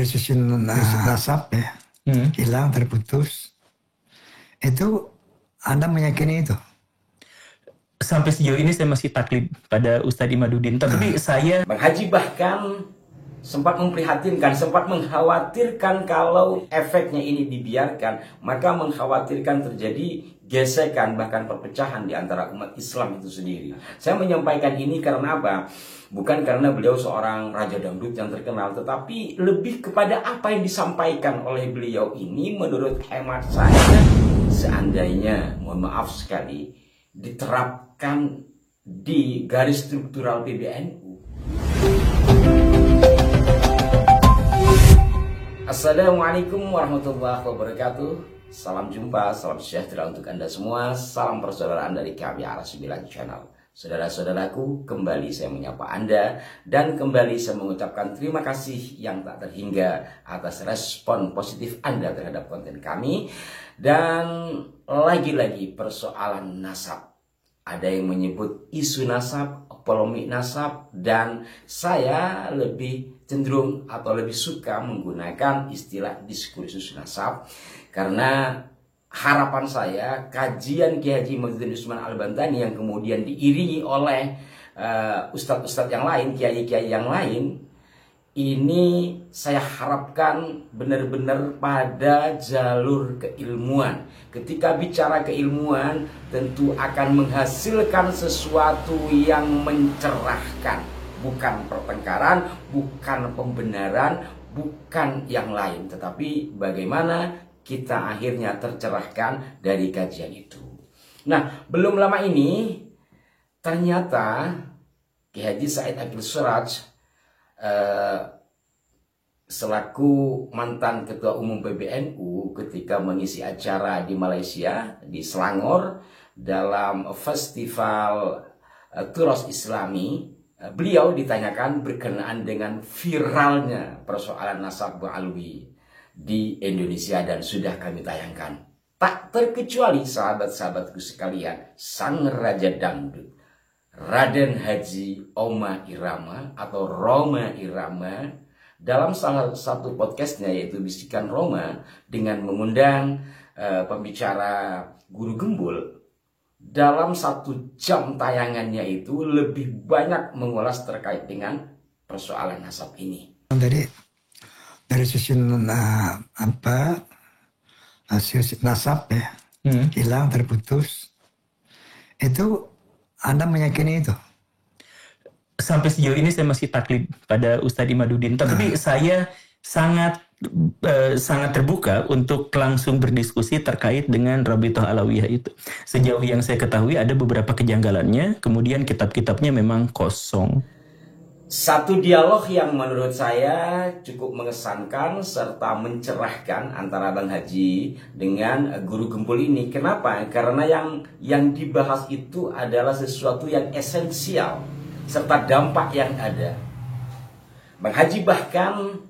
dari sisi nasab ya, hilang, terputus. Itu Anda meyakini itu? Sampai sejauh ini saya masih taklid pada Ustadz Imaduddin. Tapi saya... Bang Haji bahkan sempat memprihatinkan, sempat mengkhawatirkan kalau efeknya ini dibiarkan, maka mengkhawatirkan terjadi gesekan, bahkan perpecahan di antara umat Islam itu sendiri. Saya menyampaikan ini karena apa? Bukan karena beliau seorang raja dangdut yang terkenal, tetapi lebih kepada apa yang disampaikan oleh beliau ini menurut hemat saya, seandainya, mohon maaf sekali, diterapkan di garis struktural PBNU. Assalamualaikum warahmatullahi wabarakatuh. Salam jumpa, salam sejahtera untuk Anda semua. Salam persaudaraan dari kami Ar9 Channel. Saudara-saudaraku, kembali saya menyapa Anda dan kembali saya mengucapkan terima kasih yang tak terhingga atas respon positif Anda terhadap konten kami. Dan lagi-lagi persoalan nasab. Ada yang menyebut isu nasab, polemik nasab, dan saya lebih cenderung atau lebih suka menggunakan istilah diskursus nasab karena harapan saya kajian Kiai Haji Muhyiddin Usman Al-Bantani yang kemudian diiringi oleh ustadz-ustadz yang lain, kiai-kiai yang lain, ini saya harapkan benar-benar pada jalur keilmuan. Ketika bicara keilmuan, tentu akan menghasilkan sesuatu yang mencerahkan. Bukan pertengkaran, bukan pembenaran, bukan yang lain. Tetapi bagaimana kita akhirnya tercerahkan dari kajian itu. Nah, belum lama ini, ternyata Kiai Haji Said Akil Siraj selaku mantan Ketua Umum PBNU ketika mengisi acara di Malaysia, di Selangor, dalam festival Turas Islami, beliau ditanyakan berkenaan dengan viralnya persoalan nasab Alwi di Indonesia dan sudah kami tayangkan. Tak terkecuali sahabat-sahabatku sekalian, sang Raja Dangdut, Raden Haji Oma Irama atau Rhoma Irama, dalam salah satu podcastnya yaitu Bisikan Roma, dengan mengundang pembicara Guru Gembul, dalam 1 jam tayangannya itu lebih banyak mengulas terkait dengan persoalan nasab ini. Dari sisi nasab ya, hilang, terputus. Itu Anda meyakini itu? Sampai sejauh ini saya masih taklid pada Ustadz Imaduddin. Tapi saya sangat terbuka untuk langsung berdiskusi terkait dengan Rabithah Alawiyah itu. Sejauh yang saya ketahui ada beberapa kejanggalannya, kemudian kitab-kitabnya memang kosong. Satu dialog yang menurut saya cukup mengesankan serta mencerahkan antara Bang Haji dengan Guru Gembul ini. Kenapa? Karena yang dibahas itu adalah sesuatu yang esensial serta dampak yang ada. Bang Haji bahkan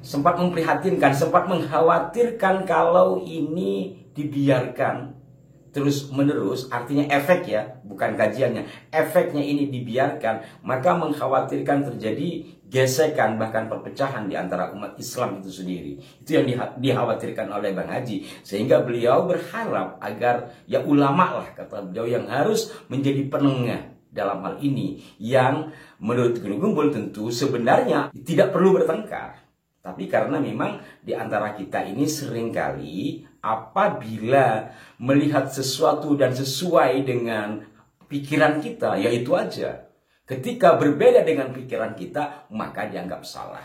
sempat memprihatinkan, sempat mengkhawatirkan kalau ini dibiarkan terus menerus, artinya efek ya, bukan kajiannya, efeknya ini dibiarkan, maka mengkhawatirkan terjadi gesekan, bahkan perpecahan di antara umat Islam itu sendiri. Itu yang dikhawatirkan oleh Bang Haji, sehingga beliau berharap agar ya ulama lah, kata beliau, yang harus menjadi penengah dalam hal ini, yang menurut Guru Gembul tentu sebenarnya tidak perlu bertengkar. Tapi karena memang di antara kita ini seringkali apabila melihat sesuatu dan sesuai dengan pikiran kita, ya itu aja. Ketika berbeda dengan pikiran kita, maka dianggap salah.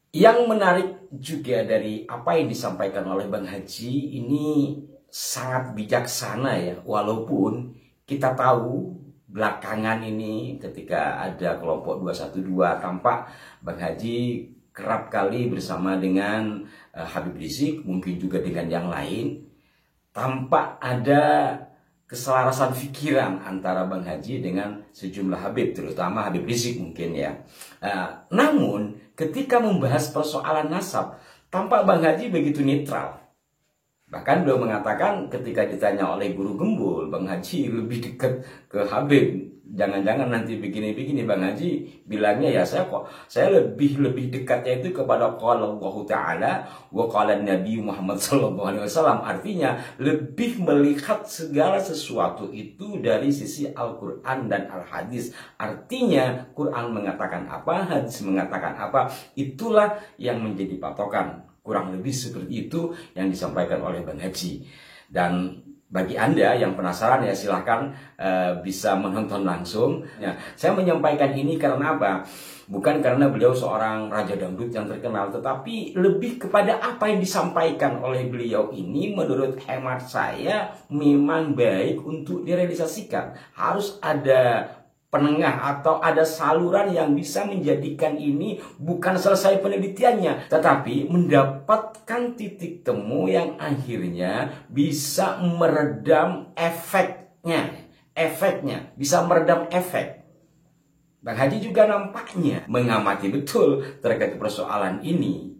Yang menarik juga dari apa yang disampaikan oleh Bang Haji ini sangat bijaksana ya, walaupun kita tahu belakangan ini ketika ada kelompok 212 tampak Bang Haji kerap kali bersama dengan Habib Rizik, mungkin juga dengan yang lain, tampak ada keselarasan pikiran antara Bang Haji dengan sejumlah Habib, terutama Habib Rizik mungkin ya. Namun ketika membahas persoalan nasab, tampak Bang Haji begitu netral. Bahkan beliau mengatakan ketika ditanya oleh guru Gembul, Bang Haji lebih dekat ke Habib. Jangan-jangan nanti begini-begini Bang Haji bilangnya ya saya lebih dekatnya itu kepada qala Allah Ta'ala wa qala Nabi Muhammad SAW. Artinya lebih melihat segala sesuatu itu dari sisi Al-Quran dan Al-Hadis. Artinya Quran mengatakan apa, hadis mengatakan apa, itulah yang menjadi patokan. Kurang lebih seperti itu yang disampaikan oleh Bang Haji. Dan bagi Anda yang penasaran ya silahkan bisa menonton langsung. Ya, saya menyampaikan ini karena apa? Bukan karena beliau seorang raja dangdut yang terkenal, tetapi lebih kepada apa yang disampaikan oleh beliau ini menurut hemat saya memang baik untuk direalisasikan. Harus ada penengah atau ada saluran yang bisa menjadikan ini bukan selesai penelitiannya, tetapi mendapatkan titik temu yang akhirnya bisa meredam efeknya, bisa meredam efek. Bang Haji juga nampaknya mengamati betul terkait persoalan ini.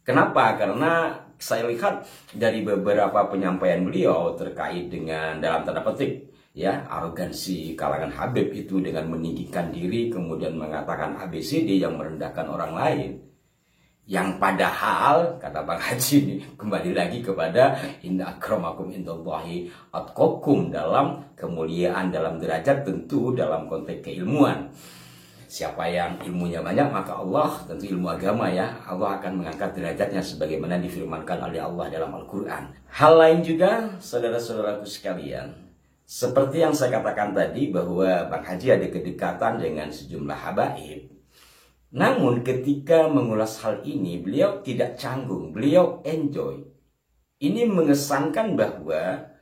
Kenapa? Karena saya lihat dari beberapa penyampaian beliau terkait dengan dalam tanda petik ya arogansi kalangan Habib itu dengan meninggikan diri kemudian mengatakan ABCD yang merendahkan orang lain, yang padahal kata Bang Haji ini kembali lagi kepada inna akramakum indallahi atqakum, dalam kemuliaan dalam derajat tentu dalam konteks keilmuan. Siapa yang ilmunya banyak maka Allah, tentu ilmu agama ya, Allah akan mengangkat derajatnya sebagaimana difirmankan oleh Allah dalam Al-Quran. Hal lain juga saudara-saudaraku sekalian, seperti yang saya katakan tadi bahwa Bang Haji ada kedekatan dengan sejumlah habaib. Namun ketika mengulas hal ini beliau tidak canggung, beliau enjoy. Ini mengesankan bahwa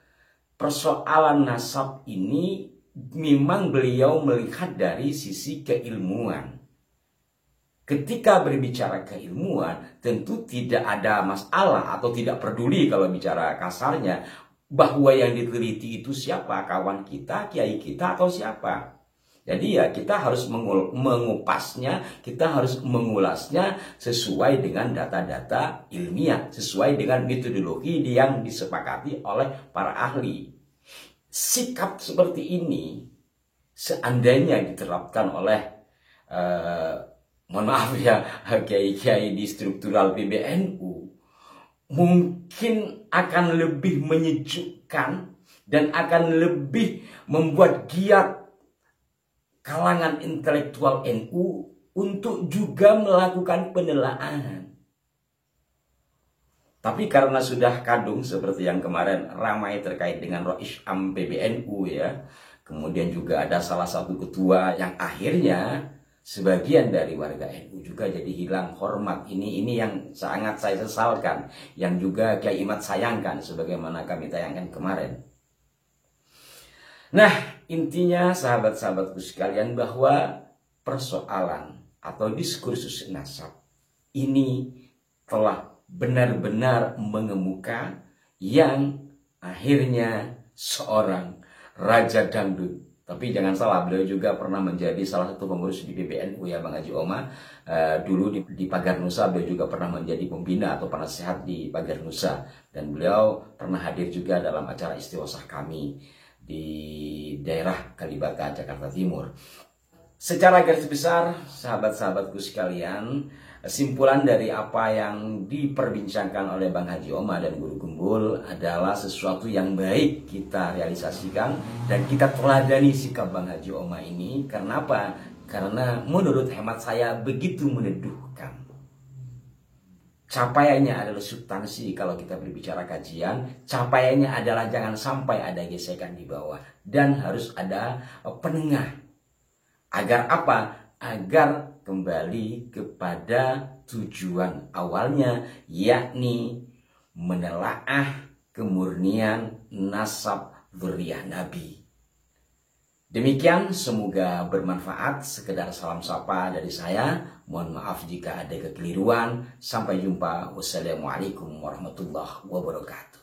persoalan nasab ini memang beliau melihat dari sisi keilmuan. Ketika berbicara keilmuan tentu tidak ada masalah atau tidak peduli kalau bicara kasarnya bahwa yang diteliti itu siapa, kawan kita, kiai kita, atau siapa. Jadi ya kita harus mengupasnya, kita harus mengulasnya sesuai dengan data-data ilmiah, sesuai dengan metodologi yang disepakati oleh para ahli. Sikap seperti ini seandainya diterapkan oleh mohon maaf ya kiai-kiai di struktural PBNU, mungkin akan lebih menyejukkan dan akan lebih membuat giat kalangan intelektual NU untuk juga melakukan penelaahan. Tapi karena sudah kadung seperti yang kemarin ramai terkait dengan Rois Am PBNU ya, kemudian juga ada salah satu ketua yang akhirnya sebagian dari warga NU juga jadi hilang hormat. Ini yang sangat saya sesalkan, yang juga Kiai Imad sayangkan sebagaimana kami tayangkan kemarin. Nah, intinya sahabat-sahabatku sekalian bahwa persoalan atau diskursus nasab ini telah benar-benar mengemuka, yang akhirnya seorang raja dangdut. Tapi jangan salah, beliau juga pernah menjadi salah satu pengurus di PBNU ya Bang Haji Oma. Dulu di Pagar Nusa beliau juga pernah menjadi pembina atau penasehat di Pagar Nusa. Dan beliau pernah hadir juga dalam acara istighosah kami di daerah Kalibata, Jakarta Timur. Secara garis besar, sahabat-sahabatku sekalian, simpulan dari apa yang diperbincangkan oleh Bang Haji Oma dan Guru Gembul adalah sesuatu yang baik kita realisasikan dan kita teladani sikap Bang Haji Oma ini. Karena apa? Karena menurut hemat saya begitu meneduhkan. Capaiannya adalah substansi kalau kita berbicara kajian. Capaiannya adalah jangan sampai ada gesekan di bawah. Dan harus ada penengah. Agar apa? Agar kembali kepada tujuan awalnya, yakni menelaah kemurnian nasab dzurriyyah Nabi. Demikian, semoga bermanfaat. Sekedar salam sapa dari saya. Mohon maaf jika ada kekeliruan. Sampai jumpa. Wassalamualaikum warahmatullahi wabarakatuh.